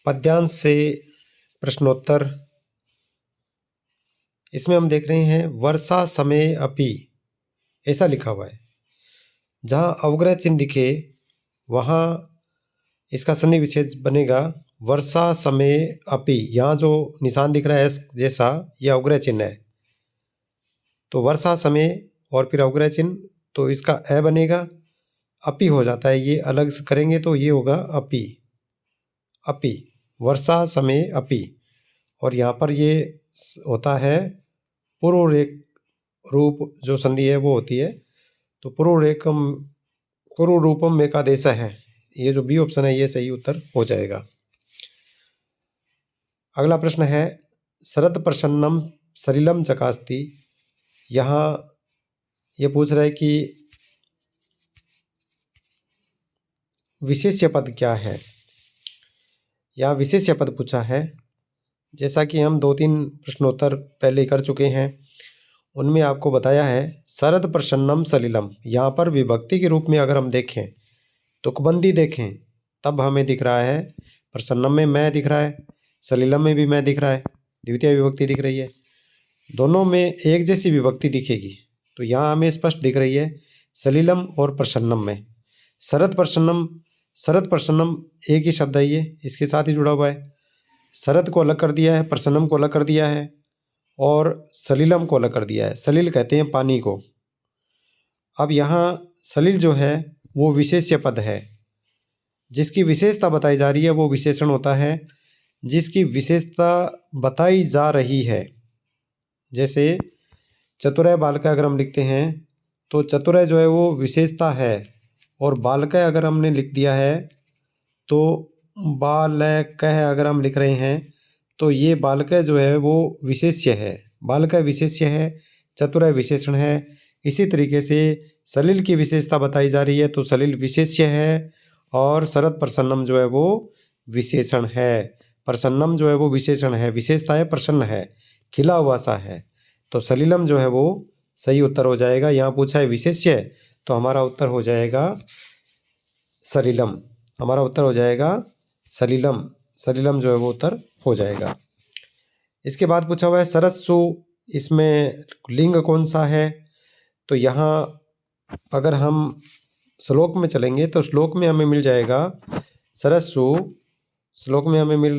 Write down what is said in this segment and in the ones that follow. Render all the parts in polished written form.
पद्यांश से प्रश्नोत्तर। इसमें हम देख रहे हैं वर्षा समय अपि, ऐसा लिखा हुआ है। जहाँ अवग्रह चिन्ह दिखे वहाँ इसका संधि विच्छेद बनेगा वर्षा समय अपि। यहाँ जो निशान दिख रहा है एस जैसा, यह अवग्रह चिन्ह है। तो वर्षा समय और फिर अवग्रह चिन्ह, तो इसका अ बनेगा, अपि हो जाता है। ये अलग से करेंगे तो ये होगा अपि, अपि, वर्षा समय अपि। और यहाँ पर ये होता है पूर्वरेख रूप, जो संधि है वो होती है। तो पूर्व रूपम एकादेश है। ये जो बी ऑप्शन है ये सही उत्तर हो जाएगा। अगला प्रश्न है शरद प्रसन्नम सलिलम चकास्ति। यहाँ ये पूछ रहा है कि विशेष्य पद क्या है। यहाँ विशेष्य पद पूछा है। जैसा कि हम 2-3 प्रश्नोत्तर पहले कर चुके हैं, उनमें आपको बताया है शरद प्रसन्नम सलिलम। यहाँ पर विभक्ति के रूप में अगर हम देखें, तुकबंदी देखें, तब हमें दिख रहा है प्रसन्नम में मैं दिख रहा है, सलिलम में भी मैं दिख रहा है, द्वितीय विभक्ति दिख रही है। दोनों में एक जैसी विभक्ति दिखेगी। तो यहाँ हमें स्पष्ट दिख रही है सलिलम और प्रसन्नम में। शरद प्रसन्नम एक ही शब्द है, ये इसके साथ ही जुड़ा हुआ है। शरद को अलग कर दिया है, प्रसन्नम को अलग कर दिया है और सलिलम को अलग कर दिया है। सलिल कहते हैं पानी को। अब यहाँ सलिल जो है वो विशेष्य पद है। जिसकी विशेषता बताई जा रही है वो विशेषण होता है। जिसकी विशेषता बताई जा रही है, जैसे चतुरय बालकः अगर हम लिखते हैं तो चतुरय जो है वो विशेषता है, और बालकः अगर हमने लिख दिया है तो बालकः अगर हम लिख रहे हैं तो ये बालकः जो है वो विशेष्य है। बालकः विशेष्य है, चतुरय विशेषण है। इसी तरीके से सलिल की विशेषता बताई जा रही है तो सलिल विशेष्य है, और शरद प्रसन्नम जो है वो विशेषण है। प्रसन्नम जो है वो विशेषण है, विशेषता है, प्रसन्न है, खिला हुआ सा है। तो सलिलम जो है वो सही उत्तर हो जाएगा। यहाँ पूछा है विशेष्य, तो हमारा उत्तर हो जाएगा सलिलम। हमारा उत्तर हो जाएगा सलिलम। सलिलम जो है वो उत्तर हो जाएगा। इसके बाद पूछा हुआ है सरस्सु, इसमें लिंग कौन सा है। तो यहाँ अगर हम श्लोक में चलेंगे तो श्लोक में हमें मिल जाएगा सरस्सु। श्लोक में हमें मिल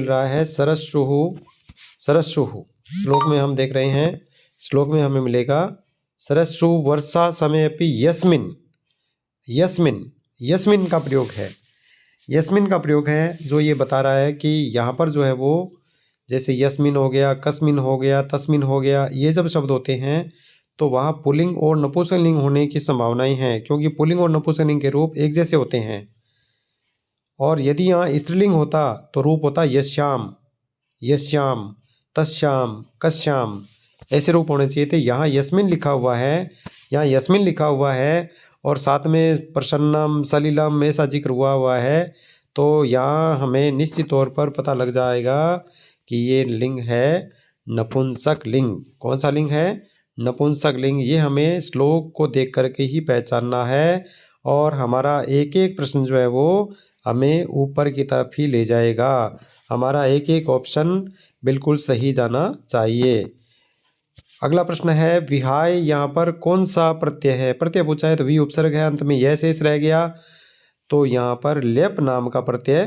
रहा है सरस्सुहु, सरस्सुहु। श्लोक में हम देख रहे हैं, श्लोक में हमें मिलेगा सरस्सु वर्षा समयेपि यस्मिन्। यस्मिन्, यस्मिन् का प्रयोग है। यस्मिन् का प्रयोग है जो ये बता रहा है कि यहाँ पर जो है वो, जैसे यस्मिन् हो गया, कस्मिन् हो गया, तस्मिन् हो गया, ये जब शब्द होते हैं तो वहाँ पुल्लिंग और नपुंसकलिंग होने की संभावनाएं हैं, क्योंकि पुल्लिंग और नपुंसकलिंग के रूप एक जैसे होते हैं। और यदि यहाँ स्त्रीलिंग होता तो रूप होता यस्याम, यस्याम, तस्याम, कस्याम, ऐसे रूप होने चाहिए थे। यहाँ यस्मिन् लिखा हुआ है, यहाँ यस्मिन् लिखा हुआ है और साथ में प्रसन्नम, सलिलम ऐसा जिक्र हुआ है। तो यहाँ हमें निश्चित तौर पर पता लग जाएगा कि ये लिंग है नपुंसक लिंग। कौन सा लिंग है? नपुंसक लिंग। ये हमें श्लोक को देख करके ही पहचानना है, और हमारा एक एक प्रश्न जो है वो हमें ऊपर की तरफ ही ले जाएगा। हमारा एक एक ऑप्शन बिल्कुल सही जाना चाहिए। अगला प्रश्न है विहाय, यहाँ पर कौन सा प्रत्यय है? प्रत्यय पूछा है तो वी उपसर्ग है, अंत में यह शेष रह गया। तो यहाँ पर लेप नाम का प्रत्यय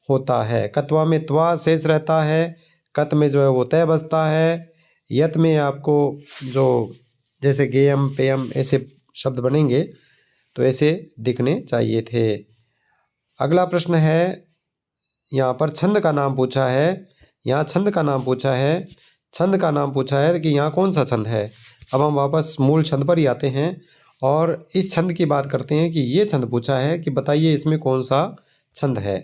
होता है। कत्वा में त्वा शेष रहता है, कत में जो है वो तय बसता है, यत में आपको जो जैसे गेयम पेयम ऐसे शब्द बनेंगे तो ऐसे दिखने चाहिए थे। अगला प्रश्न है, यहाँ पर छंद का नाम पूछा है। यहाँ छंद का नाम पूछा है, छंद का नाम पूछा है कि यहाँ कौन सा छंद है। अब हम वापस मूल छंद पर ही आते हैं और इस छंद की बात करते हैं कि ये छंद पूछा है कि बताइए इसमें कौन सा छंद है।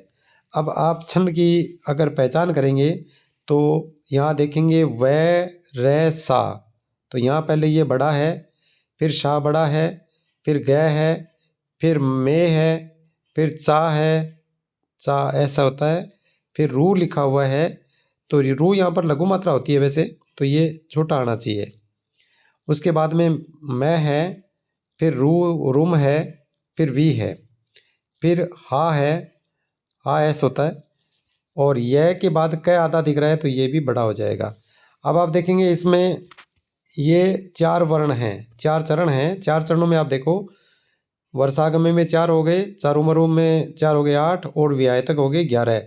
अब आप छंद की अगर पहचान करेंगे तो यहाँ देखेंगे वै रै सा। तो यहाँ पहले ये बड़ा है, फिर शा बड़ा है, फिर गै है, फिर में है, फिर चा है, चा ऐसा होता है, फिर रू लिखा हुआ है। तो रू यहाँ पर लघु मात्रा होती है वैसे, तो ये छोटा आना चाहिए। उसके बाद में मैं है, फिर रू रुम है, फिर वी है, फिर हा है, आ एस होता है, और यह के बाद क आधा दिख रहा है तो ये भी बड़ा हो जाएगा। अब आप देखेंगे इसमें ये 4 वर्ण हैं, 4 चरण हैं। 4 चरणों में आप देखो, वर्षागम में 4 हो गए, चारूमरू में 4 हो गए 8, और विहायतक हो गए 11।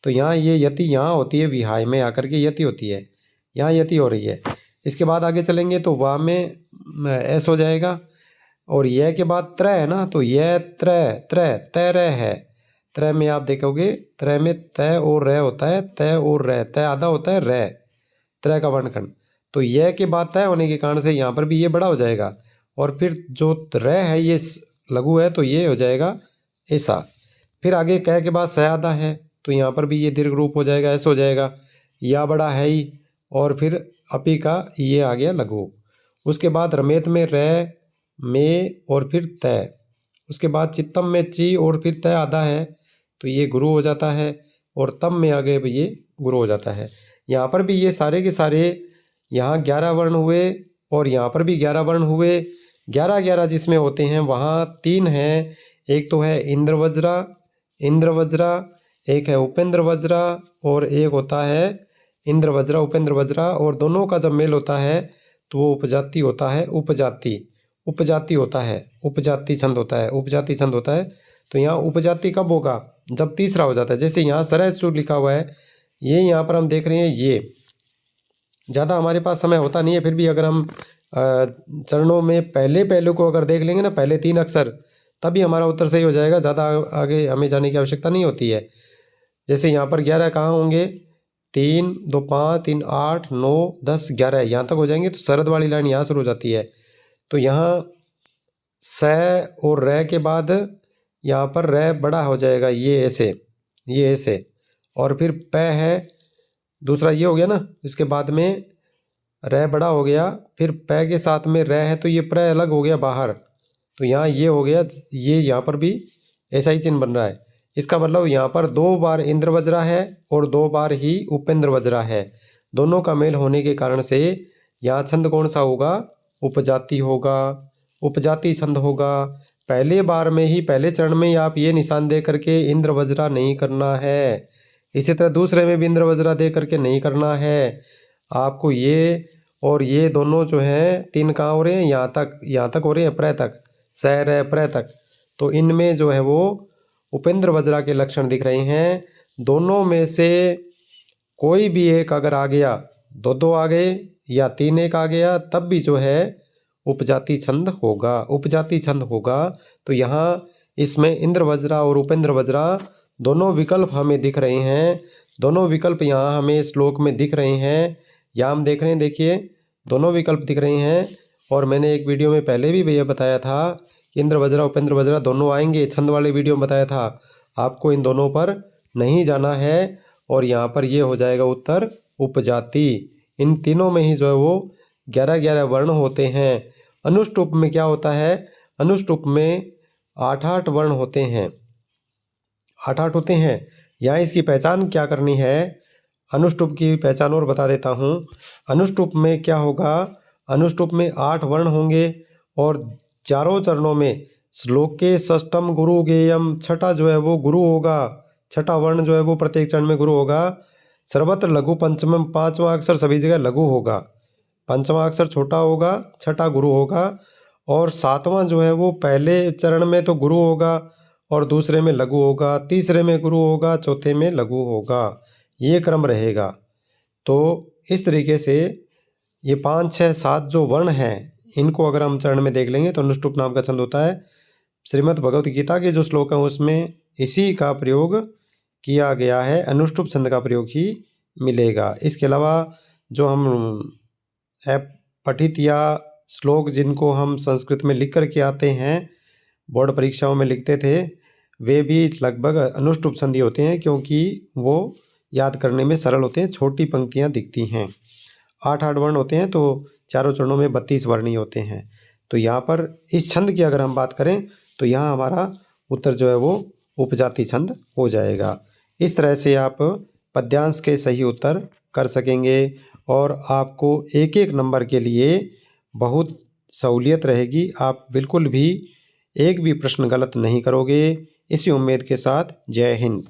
तो यहाँ ये यति यहाँ होती है, विहाय में आकर के यति होती है, यहाँ यति हो रही है। इसके बाद आगे चलेंगे तो वाह में एस हो जाएगा, और यह के बाद त्र है ना, तो यह त्र है। त्र में आप देखोगे, त्र में तय और रह होता है, तय और रह, तय आधा होता है रह, त्र का वर्णखंड। तो यह के बाद तय होने के कारण से यहाँ पर भी ये बड़ा हो जाएगा, और फिर जो रह है ये लघु है तो ये हो जाएगा ऐसा। फिर आगे कह के बाद सह आधा है तो यहाँ पर भी ये दीर्घ रूप हो जाएगा, ऐसा हो जाएगा। या बड़ा है ही, और फिर अपी का ये आ गया लघु। उसके बाद रमेत में रह में और फिर तय। उसके बाद चित्तम में ची और फिर तय आधा है तो ये गुरु हो जाता है, और तम में आगे ये गुरु हो जाता है। यहाँ पर भी ये सारे के सारे यहाँ 11 वर्ण हुए, और यहाँ पर भी 11 वर्ण हुए। 11 जिसमें होते हैं वहाँ 3 हैं, एक तो है इंद्र वज्रा, एक है उपेंद्र वज्रा, और एक होता है इंद्र वज्रा उपेंद्र वज्रा, और दोनों का जब मेल होता है तो वो उपजाति होता है, उपजाति होता है, उपजाति छंद होता है, उपजाति छंद होता है। तो यहाँ उपजाति कब होगा, जब तीसरा हो जाता है। जैसे यहाँ सरह सुर लिखा हुआ है, ये यहाँ पर हम देख रहे हैं, ये ज़्यादा हमारे पास समय होता नहीं है, फिर भी अगर हम चरणों में पहले को अगर देख लेंगे ना, पहले 3 अक्षर, तभी हमारा उत्तर सही हो जाएगा। ज़्यादा आगे हमें जाने की आवश्यकता नहीं होती है। जैसे यहाँ पर 11 कहाँ होंगे, 3 2 5 3 8 9 10 11 यहाँ तक हो जाएंगे, तो सरद वाली लाइन यहाँ शुरू हो जाती है। तो यहाँ स और र के बाद यहाँ पर र बड़ा हो जाएगा, ये ऐसे, और फिर प है, दूसरा ये हो गया ना, इसके बाद में र बड़ा हो गया, फिर प के साथ में र है तो ये प्र अलग हो गया बाहर, तो यहाँ ये हो गया, ये यहाँ पर भी ऐसा ही चिन्ह बन रहा है। इसका मतलब यहाँ पर 2 बार इंद्र वज्रा है और 2 बार ही उपेंद्र वज्रा है। दोनों का मेल होने के कारण से यहाँ छंद कौन सा होगा, उपजाति होगा, उपजाति छंद होगा। पहले बार में ही, पहले चरण में ही आप ये निशान दे करके इंद्र वज्रा नहीं करना है। इसी तरह दूसरे में भी इंद्र वज्रा दे करके नहीं करना है आपको। ये और ये दोनों जो हैं 3 कहाँ हो रहे हैं, यहाँ तक हो रहे हैं, प्र तक, सह रह प्र तक। तो इनमें जो है वो उपेंद्र वज्रा के लक्षण दिख रहे हैं। दोनों में से कोई भी एक अगर आ गया, 2 आ गए या 3 एक आ गया, तब भी जो है उपजाति छंद होगा। तो यहाँ इसमें इंद्र वज्रा और उपेंद्र वज्रा दोनों विकल्प हमें दिख रहे हैं। दोनों विकल्प यहाँ हमें श्लोक में दिख रहे हैं। यहाँ हम देख रहे हैं, देखिए दोनों विकल्प दिख रहे हैं। और मैंने एक वीडियो में पहले भी भैया बताया था कि इंद्र वज्रा उपेंद्र वज्रा दोनों आएंगे, छंद वाले वीडियो में बताया था। आपको इन दोनों पर नहीं जाना है, और यहाँ पर ये हो जाएगा उत्तर उपजाति। इन तीनों में ही जो है वो 11 वर्ण होते हैं। अनुष्टुप में क्या होता है, अनुष्टुप में 8 वर्ण होते हैं, 8 होते हैं। यहाँ इसकी पहचान क्या करनी है, अनुष्टुप की पहचान और बता देता हूँ। अनुष्टुप में क्या होगा, अनुष्टुप में 8 वर्ण होंगे, और चारों चरणों में श्लोके षष्ठम गुरु गेयम, छठा जो है वो गुरु होगा, छठा वर्ण जो है वो प्रत्येक चरण में गुरु होगा। सर्वत्र लघु पंचमम, 5वां अक्षर सभी जगह लघु होगा, 5वां अक्षर छोटा होगा, छठा गुरु होगा। और 7वां जो है वो पहले चरण में तो गुरु होगा, और दूसरे में लघु होगा, तीसरे में गुरु होगा, चौथे में लघु होगा। ये क्रम रहेगा। तो इस तरीके से ये 5 6 7 जो वर्ण हैं, इनको अगर हम चरण में देख लेंगे तो अनुष्टुप नाम का छंद होता है। श्रीमद् भगवत गीता के जो श्लोक हैं उसमें इसी का प्रयोग किया गया है, अनुष्टुप छंद का प्रयोग ही मिलेगा। इसके अलावा जो हम पठित या श्लोक जिनको हम संस्कृत में लिख कर के आते हैं, बोर्ड परीक्षाओं में लिखते थे, वे भी लगभग अनुष्टुप छंदी होते हैं, क्योंकि वो याद करने में सरल होते हैं, छोटी पंक्तियाँ दिखती हैं। 8 वर्ण होते हैं, तो चारों चरणों में 32 वर्ण ही होते हैं। तो यहाँ पर इस छंद की अगर हम बात करें तो यहाँ हमारा उत्तर जो है वो उपजाति छंद हो जाएगा। इस तरह से आप पद्यांश के सही उत्तर कर सकेंगे, और आपको एक एक नंबर के लिए बहुत सहूलियत रहेगी। आप बिल्कुल भी एक भी प्रश्न गलत नहीं करोगे। इसी उम्मीद के साथ जय हिंद।